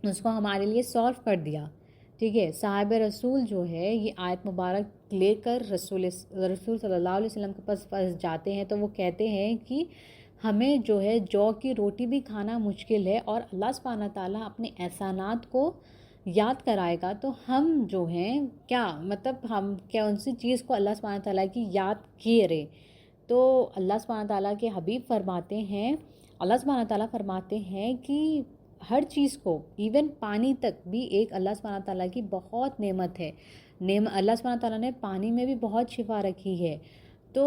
اس کو ہمارے لیے سولو کر دیا. ٹھیک ہے، صاحب رسول جو ہے یہ آیت مبارک لے کر رسول صلی اللہ علیہ وسلم کے پاس جاتے ہیں تو وہ کہتے ہیں کہ ہمیں جو ہے جو کی روٹی بھی کھانا مشکل ہے، اور اللہ سبحانہ تعالیٰ اپنے احسانات کو یاد کرائے گا تو ہم جو ہیں کیا مطلب ہم کیا ان سی چیز کو اللہ سبحانہ تعالیٰ کی یاد کیے رہے. تو اللہ سبحانہ تعالیٰ کے حبیب فرماتے ہیں، اللہ سبحانہ تعالیٰ فرماتے ہیں کہ ہر چیز کو، ایون پانی تک بھی ایک اللہ سبحانہ تعالیٰ کی بہت نعمت ہے. اللہ سبحانہ تعالیٰ نے پانی میں بھی بہت شفا رکھی ہے. تو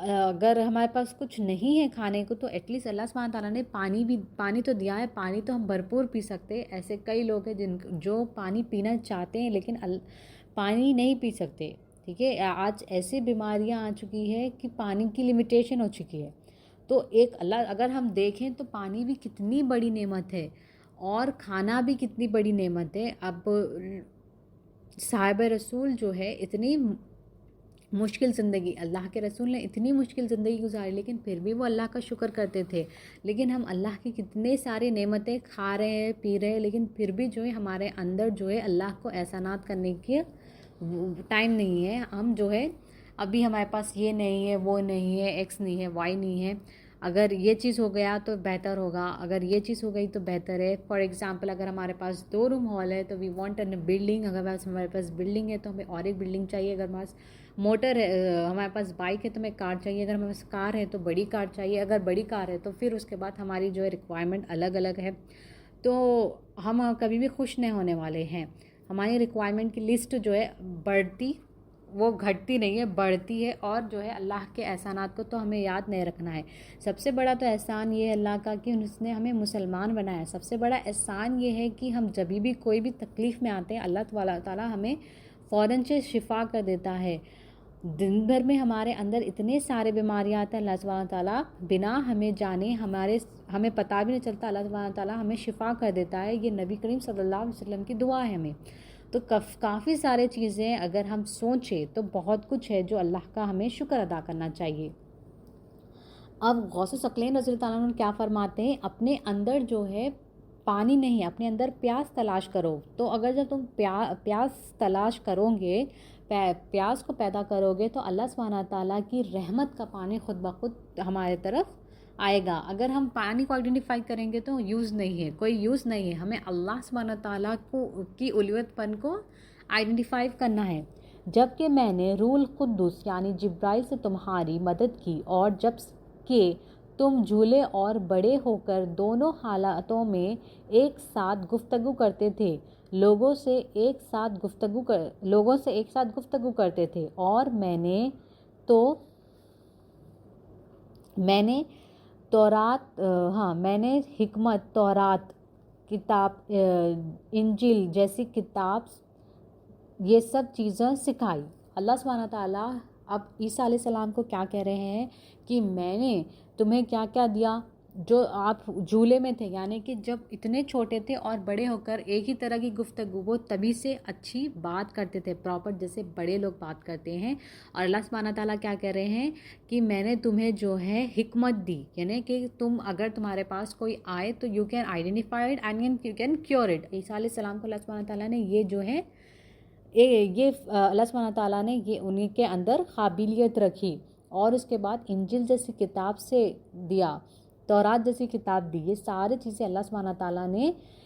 اگر ہمارے پاس کچھ نہیں ہے کھانے کو تو ایٹ لیسٹ اللہ سبحانہ تعالیٰ نے پانی تو دیا ہے. پانی تو ہم بھرپور پی سکتے. ایسے کئی لوگ ہیں جو پانی پینا چاہتے ہیں لیکن پانی نہیں پی سکتے. ٹھیک ہے، آج ایسی بیماریاں آ چکی ہے کہ پانی کی لمیٹیشن ہو چکی ہے. تو اگر ہم دیکھیں تو پانی بھی کتنی بڑی نعمت ہے، اور کھانا بھی کتنی بڑی نعمت ہے. اب صاحب رسول جو ہے اتنی مشکل زندگی، اللہ کے رسول نے اتنی مشکل زندگی گزاری لیکن پھر بھی وہ اللہ کا شکر کرتے تھے. لیکن ہم اللہ کی کتنے ساری نعمتیں کھا رہے ہیں، پی رہے ہیں، لیکن پھر بھی جو ہے ہمارے اندر جو ہے اللہ کو احسانات کرنے کی ٹائم نہیں ہے. ہم جو ہے ابھی ہمارے پاس یہ نہیں ہے، وہ نہیں ہے، ایکس نہیں ہے، وائی نہیں ہے. اگر یہ چیز ہو گیا تو بہتر ہوگا، اگر یہ چیز ہو گئی تو بہتر ہے. فار ایگزامپل اگر ہمارے پاس 2 روم ہال ہے تو وی وانٹ این بلڈنگ. اگر ہمارے پاس بلڈنگ ہے تو ہمیں اور ایک بلڈنگ چاہیے. اگر ہمارے پاس موٹر ہے، ہمارے پاس بائک ہے تو ہمیں کار چاہیے. اگر ہمارے پاس کار ہے تو بڑی کار چاہیے. اگر بڑی کار ہے تو پھر اس کے بعد ہماری جو ہے ریکوائرمنٹ الگ الگ ہے. تو ہم کبھی بھی خوش نہیں ہونے والے ہیں. ہماری ریکوائرمنٹ کی لسٹ جو ہے وہ گھٹتی نہیں ہے، بڑھتی ہے. اور جو ہے اللہ کے احسانات کو تو ہمیں یاد نہیں رکھنا ہے. سب سے بڑا تو احسان یہ ہے اللہ کا کہ اس نے ہمیں مسلمان بنایا ہے. سب سے بڑا احسان یہ ہے کہ ہم جب بھی کوئی بھی تکلیف میں آتے ہیں اللہ تعالیٰ ہمیں فوراً سے شفا کر دیتا ہے. دن بھر میں ہمارے اندر اتنے سارے بیماریاں آتے ہیں، اللہ سبحانہ تعالیٰ بنا ہمیں جانے ہمیں پتہ بھی نہیں چلتا اللہ سبحانہ تعالیٰ ہمیں شفا کر دیتا ہے. یہ نبی کریم صلی اللہ علیہ وسلم کی دعا ہے ہمیں. تو کافی سارے چیزیں اگر ہم سوچیں تو بہت کچھ ہے جو اللہ کا ہمیں شکر ادا کرنا چاہیے. اب غوث ثقلین رضی اللہ تعالیٰ عنہ کیا فرماتے ہیں؟ اپنے اندر جو ہے پانی نہیں، اپنے اندر پیاس تلاش کرو. تو اگر جب تم پیاس تلاش کرو گے، پیاس کو پیدا کرو گے تو اللہ سبحانہ تعالیٰ کی رحمت کا پانی خود بخود ہمارے طرف آئے گا. اگر ہم پانی کو آئیڈینٹیفائی کریں گے تو یوز نہیں ہے، کوئی یوز نہیں ہے. ہمیں اللہ سبحانہ تعالیٰ کی الوہیت پن کو آئیڈینٹیفائی کرنا ہے. جب کہ میں نے روح القدس یعنی جبرائیل سے تمہاری مدد کی، اور جب کہ تم جھولے اور بڑے ہو کر دونوں حالاتوں میں ایک ساتھ گفتگو کرتے تھے، لوگوں سے ایک ساتھ گفتگو کرتے تھے، اور میں نے حکمت، تورات، کتاب انجیل جیسی کتاب، یہ سب چیزیں سکھائی۔ اللہ سبحانہ تعالیٰ اب عیسیٰ علیہ السلام کو کیا کہہ رہے ہیں کہ میں نے تمہیں کیا کیا دیا، جو آپ جھولے میں تھے، یعنی کہ جب اتنے چھوٹے تھے اور بڑے ہو کر ایک ہی طرح کی گفتگو، وہ تبھی سے اچھی بات کرتے تھے، پراپر جیسے بڑے لوگ بات کرتے ہیں۔ اور اللہ سبحانہ تعالیٰ کیا کہہ رہے ہیں کہ میں نے تمہیں جو ہے حکمت دی، یعنی کہ اگر تمہارے پاس کوئی آئے تو you can identify it and you can cure it. عیسیٰ علیہ السلام کو اللہ سبحانہ تعالیٰ نے یہ جو ہے اللہ سبحانہ تعالیٰ نے یہ انہیں کے اندر قابلیت رکھی، اور اس کے بعد انجیل جیسی کتاب سے دیا، تورات جیسی کتاب دی۔ یہ ساری چیزیں اللہ سبحانہ تعالیٰ نے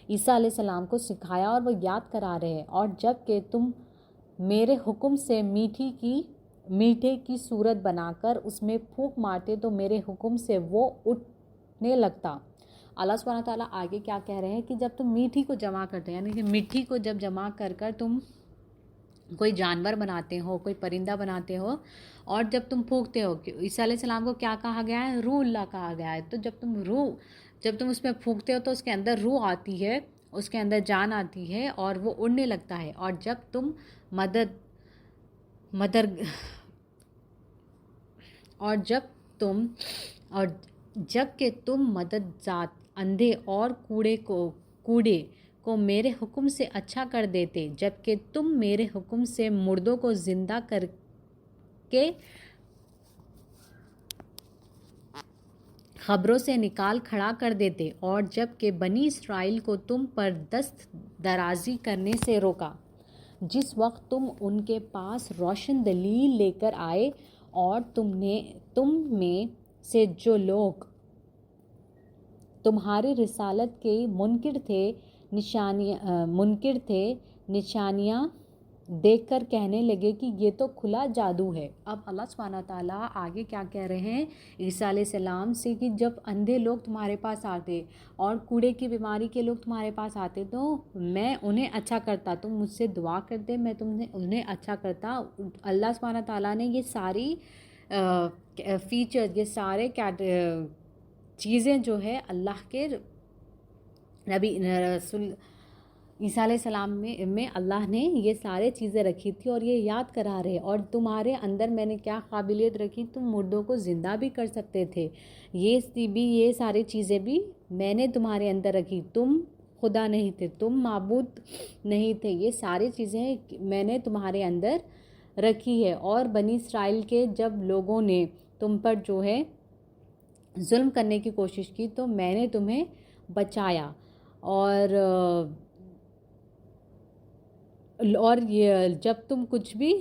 عیسیٰ علیہ السلام کو سکھایا اور وہ یاد کرا رہے ہیں۔ اور جب کہ تم میرے حکم سے میٹھے کی صورت بنا کر اس میں پھونک مارتے تو میرے حکم سے وہ اٹھنے لگتا۔ اللہ سبحانہ تعالیٰ آگے کیا کہہ رہے ہیں کہ جب تم میٹھی کو جمع کرتے ہیں، یعنی کہ مٹی کو جب جمع کر تم کوئی جانور بناتے ہو، کوئی پرندہ بناتے ہو، اور جب تم پھونکتے ہو، کہ عیسیٰ علیہ السلام کو کیا کہا گیا ہے؟ روح اللہ کہا گیا ہے۔ تو جب تم اس میں پھونکتے ہو تو اس کے اندر روح آتی ہے، اس کے اندر جان آتی ہے، اور وہ اڑنے لگتا ہے۔ اور جب کہ تم مدد ذات اندھے اور کوڑے کو میرے حکم سے اچھا کر دیتے، جب کہ تم میرے حکم سے مردوں کو زندہ کر کے قبروں سے نکال کھڑا کر دیتے، اور جب کہ بنی اسرائیل کو تم پر دست درازی کرنے سے روکا، جس وقت تم ان کے پاس روشن دلیل لے کر آئے، اور تم میں سے جو لوگ تمہاری رسالت کے منکر تھے، نشانیاں دیکھ کر کہنے لگے کہ یہ تو کھلا جادو ہے۔ اب اللہ سبحانہ تعالیٰ آگے کیا کہہ رہے ہیں عیسیٰ علیہ السلام سے کہ جب اندھے لوگ تمہارے پاس آتے اور کوڑے کی بیماری کے لوگ تمہارے پاس آتے تو میں انہیں اچھا کرتا، تم مجھ سے دعا کرتے، میں انہیں اچھا کرتا۔ اللہ سبحانہ تعالیٰ نے یہ ساری فیچر، یہ سارے چیزیں جو ہے اللہ کے نبی رسول عیسیٰ علیہ السلام میں اللہ نے یہ سارے چیزیں رکھی تھی، اور یہ یاد کرا رہے۔ اور تمہارے اندر میں نے کیا قابلیت رکھی، تم مردوں کو زندہ بھی کر سکتے تھے، یہ ساری چیزیں بھی میں نے تمہارے اندر رکھی۔ تم خدا نہیں تھے، تم معبود نہیں تھے، یہ ساری چیزیں میں نے تمہارے اندر رکھی ہے۔ اور بنی اسرائیل کے جب لوگوں نے تم پر جو ہے ظلم کرنے کی کوشش کی تو میں نے تمہیں بچایا، اور یہ جب تم کچھ بھی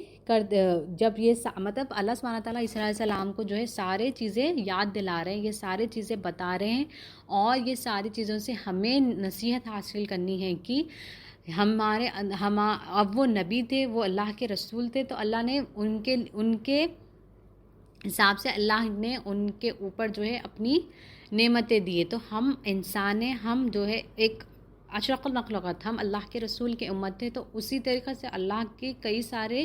جب یہ مطلب اللہ سبحانہ تعالیٰ عیسیٰ علیہ السلام کو جو ہے سارے چیزیں یاد دلا رہے ہیں، یہ سارے چیزیں بتا رہے ہیں، اور یہ ساری چیزوں سے ہمیں نصیحت حاصل کرنی ہے کہ اب وہ نبی تھے، وہ اللہ کے رسول تھے، تو اللہ نے ان کے حساب سے اللہ نے ان کے اوپر جو ہے اپنی نعمتیں دیے۔ تو ہم انسان ہیں، ہم جو ہے ایک اشرف المخلوقات، ہم اللہ کے رسول کے امت تھے، تو اسی طریقے سے اللہ کی کئی سارے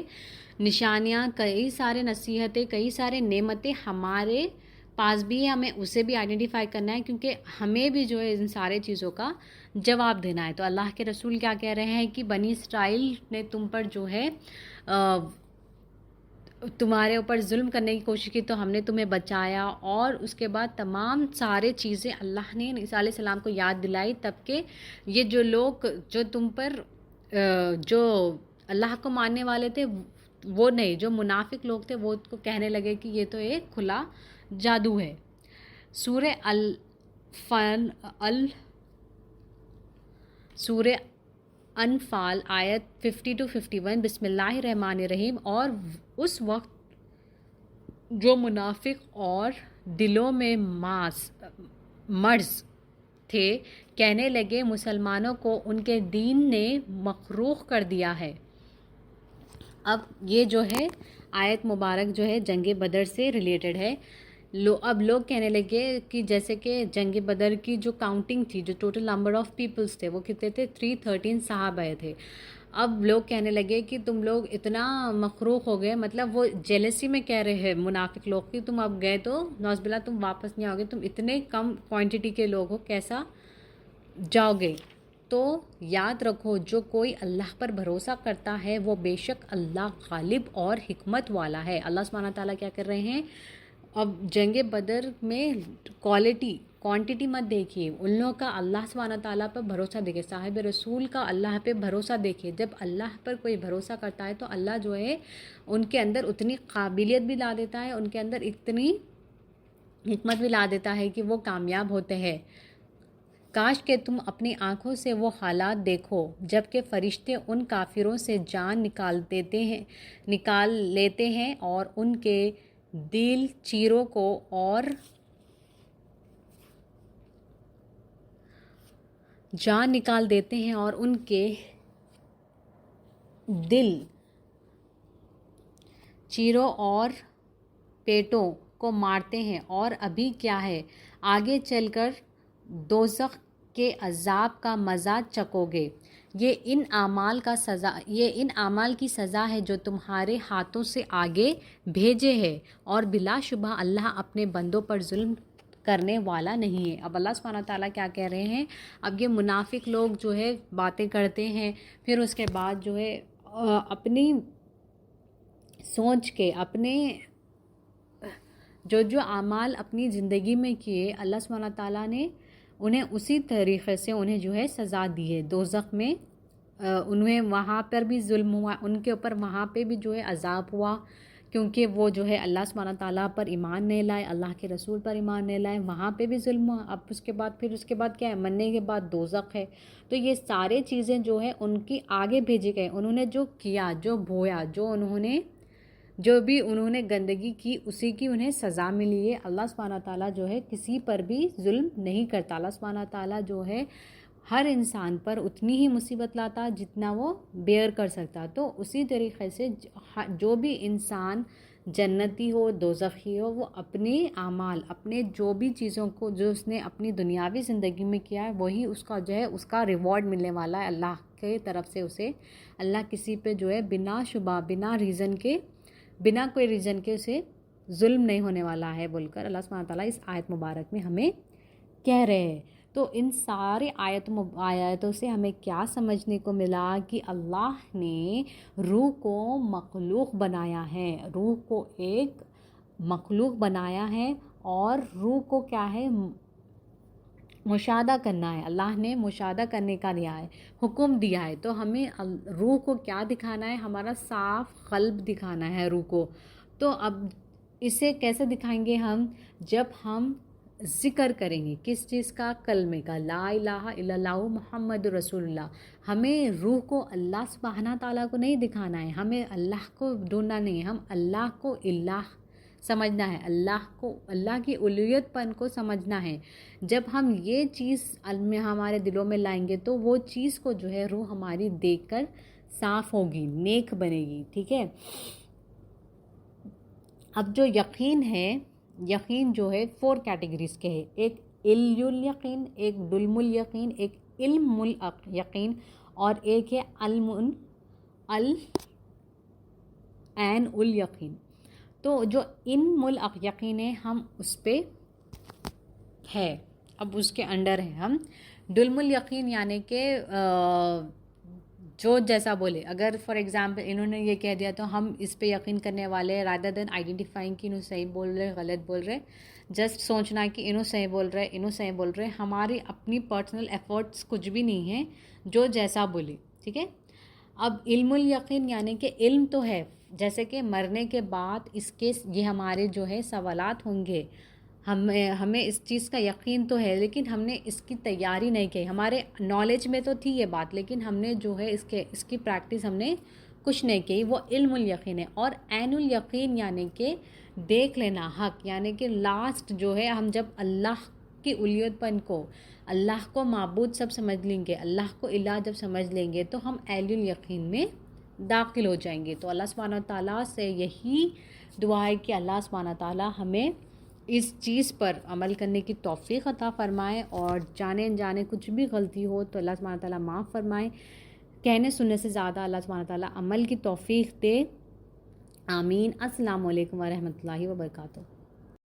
نشانیاں، کئی سارے نصیحتیں، کئی سارے نعمتیں ہمارے پاس بھی ہے، ہمیں اسے بھی آئیڈینٹیفائی کرنا ہے، کیونکہ ہمیں بھی جو ہے ان سارے چیزوں کا جواب دینا ہے۔ تو اللہ کے رسول کیا کہہ رہے ہیں کہ بنی اسرائیل نے تم پر جو ہے تمہارے اوپر ظلم کرنے کی کوشش کی تو ہم نے تمہیں بچایا، اور اس کے بعد تمام سارے چیزیں اللہ نے عیسیٰ علیہ السلام کو یاد دلائی، تب کہ یہ جو لوگ جو تم پر جو اللہ کو ماننے والے تھے وہ نہیں، جو منافق لوگ تھے وہ کو کہنے لگے کہ یہ تو ایک کھلا جادو ہے۔ سورہ انفال آیت 50-51، بسم اللہ الرحمن الرحیم۔ اور اس وقت جو منافق اور دلوں میں مرض تھے کہنے لگے مسلمانوں کو ان کے دین نے مغروق کر دیا ہے۔ اب یہ جو ہے آیت مبارک جو ہے جنگ بدر سے ریلیٹڈ ہے۔ اب لوگ کہنے لگے کہ جیسے کہ جنگ بدر کی جو کاؤنٹنگ تھی، جو ٹوٹل نمبر آف پیپلز تھے وہ کتنے تھے، 313 صحابہ تھے. اب لوگ کہنے لگے کہ تم لوگ اتنا مخروق ہو گئے، مطلب وہ جیلسی میں کہہ رہے ہیں منافق لوگ کہ تم اب گئے تو نعوذ باللہ تم واپس نہیں آؤ گے، تم اتنے کم کوانٹٹی کے لوگ ہو، کیسا جاؤ گے. تو یاد رکھو جو کوئی اللہ پر بھروسہ کرتا ہے وہ بے شک اللہ غالب اور حکمت والا ہے. اللہ سبحانہ تعالیٰ کیا کر رہے ہیں، اب جنگ بدر میں کوانٹٹی مت دیکھیے، ان لوگوں کا اللہ سبحانہ تعالیٰ پر بھروسہ دیکھیے، صاحب رسول کا اللہ پہ بھروسہ دیکھیے. جب اللہ پر کوئی بھروسہ کرتا ہے تو اللہ جو ہے ان کے اندر اتنی قابلیت بھی لا دیتا ہے، ان کے اندر اتنی حکمت بھی لا دیتا ہے کہ وہ کامیاب ہوتے ہیں. کاش کہ تم اپنی آنکھوں سے وہ حالات دیکھو جب کہ فرشتے ان کافروں سے جان نکال لیتے ہیں اور ان کے دل چیروں کو اور جان نکال دیتے ہیں اور ان کے دل چیروں اور پیٹوں کو مارتے ہیں. اور ابھی کیا ہے، آگے چل کر دوزخ کے عذاب کا مزہ چکو گے. یہ ان اعمال کی سزا ہے جو تمہارے ہاتھوں سے آگے بھیجے ہیں، اور بلا شبہ اللہ اپنے بندوں پر ظلم کرنے والا نہیں ہے. اب اللہ سبحانہ تعالیٰ کیا کہہ رہے ہیں، اب یہ منافق لوگ جو ہے باتیں کرتے ہیں، پھر اس کے بعد جو ہے اپنی سوچ کے اپنے جو اعمال اپنی زندگی میں کیے، اللہ سبحانہ تعالیٰ نے انہیں اسی طریقے سے انہیں جو ہے سزا دی ہے. دوزخ میں انہیں وہاں پر بھی ظلم ہوا، ان کے اوپر وہاں پہ بھی جو ہے عذاب ہوا، کیونکہ وہ جو ہے اللہ سبحانہ تعالیٰ پر ایمان نہیں لائے، اللہ کے رسول پر ایمان نہیں لائے، وہاں پہ بھی ظلم ہوا. اب اس کے بعد کیا ہے، مرنے کے بعد دوزخ ہے. تو یہ سارے چیزیں جو ہے ان کی آگے بھیجی گئے. انہوں نے جو کیا، جو بویا، جو بھی انہوں نے گندگی کی، اسی کی انہیں سزا ملی ہے. اللہ سبحانہ تعالیٰ جو ہے کسی پر بھی ظلم نہیں کرتا. اللہ سبحانہ تعالیٰ جو ہے ہر انسان پر اتنی ہی مصیبت لاتا جتنا وہ بیئر کر سکتا. تو اسی طریقے سے جو بھی انسان جنتی ہو دوزخی ہو، وہ اپنے اعمال، اپنے جو بھی چیزوں کو جو اس نے اپنی دنیاوی زندگی میں کیا ہے وہی اس کا جو ہے اس کا ریوارڈ ملنے والا ہے اللہ کے طرف سے. اسے اللہ کسی پہ جو ہے بنا شبہ بنا کوئی ریزن کے اسے ظلم نہیں ہونے والا ہے بول کر اللہ سبحانہ تعالیٰ اس آیت مبارک میں ہمیں کہہ رہے ہیں. تو ان سارے آیتوں سے ہمیں کیا سمجھنے کو ملا کہ اللہ نے روح کو مخلوق بنایا ہے، روح کو ایک مخلوق بنایا ہے، اور روح کو کیا ہے، مشاہدہ کرنا ہے. اللہ نے مشاہدہ کرنے کا دیا ہے، حکم دیا ہے. تو ہمیں روح کو کیا دکھانا ہے، ہمارا صاف قلب دکھانا ہے روح کو. تو اب اسے کیسے دکھائیں گے ہم، جب ہم ذکر کریں گے کس چیز کا، کلمے کا، لا الہ الا اللہ محمد رسول اللہ. ہمیں روح کو اللہ سبحانہ تعالیٰ کو نہیں دکھانا ہے، ہمیں اللہ کو ڈھونڈنا نہیں ہے، ہم اللہ کو الہ سمجھنا ہے، اللہ کی الوہیت پن کو سمجھنا ہے. جب ہم یہ چیز ہمارے دلوں میں لائیں گے تو وہ چیز کو جو ہے روح ہماری دیکھ کر صاف ہوگی، نیک بنے گی. ٹھیک ہے. اب جو یقین ہے، یقین جو ہے 4 کیٹیگریز کے ہے، ایک الیقین، ایک دلم الیقین، ایک علم الیقین، اور ایک ہے عین الیقین. تو جو علم الیقین ہے ہم اس پہ ہے، اب اس کے انڈر ہے ہم. دلم الیقین یعنی کہ جو جیسا بولے، اگر فار ایگزامپل انہوں نے یہ کہہ دیا تو ہم اس پہ یقین کرنے والے، رادر دین آئیڈینٹیفائنگ کہ انہوں صحیح بول رہے غلط بول رہے، جسٹ سوچنا کہ انہوں صحیح بول رہے. ہماری اپنی پرسنل ایفرٹس کچھ بھی نہیں ہیں، جو جیسا بولے. ٹھیک ہے. اب علم الیقین یعنی کہ علم تو ہے، جیسے کہ مرنے کے بعد یہ ہمارے جو ہے سوالات ہوں گے، ہمیں اس چیز کا یقین تو ہے، لیکن ہم نے اس کی تیاری نہیں کی. ہمارے نالج میں تو تھی یہ بات، لیکن ہم نے جو ہے اس کی پریکٹس ہم نے کچھ نہیں کی. وہ علم الیقین ہے. اور عین الیقین یعنی کہ دیکھ لینا حق، یعنی کہ لاسٹ جو ہے ہم جب اللہ کی الوہیت پن کو، اللہ کو معبود سب سمجھ لیں گے، اللہ کو الہ جب سمجھ لیں گے تو ہم عین الیقین میں داخل ہو جائیں گے. تو اللہ سبحانہ تعالیٰ سے یہی دعا ہے کہ اللہ سبحانہ تعالیٰ ہمیں اس چیز پر عمل کرنے کی توفیق عطا فرمائے، اور جانے انجانے کچھ بھی غلطی ہو تو اللہ سبحانہ تعالیٰ معاف فرمائے، کہنے سننے سے زیادہ اللہ سبحانہ تعالیٰ عمل کی توفیق دے، آمین۔ السلام علیکم ورحمۃ اللہ وبرکاتہ۔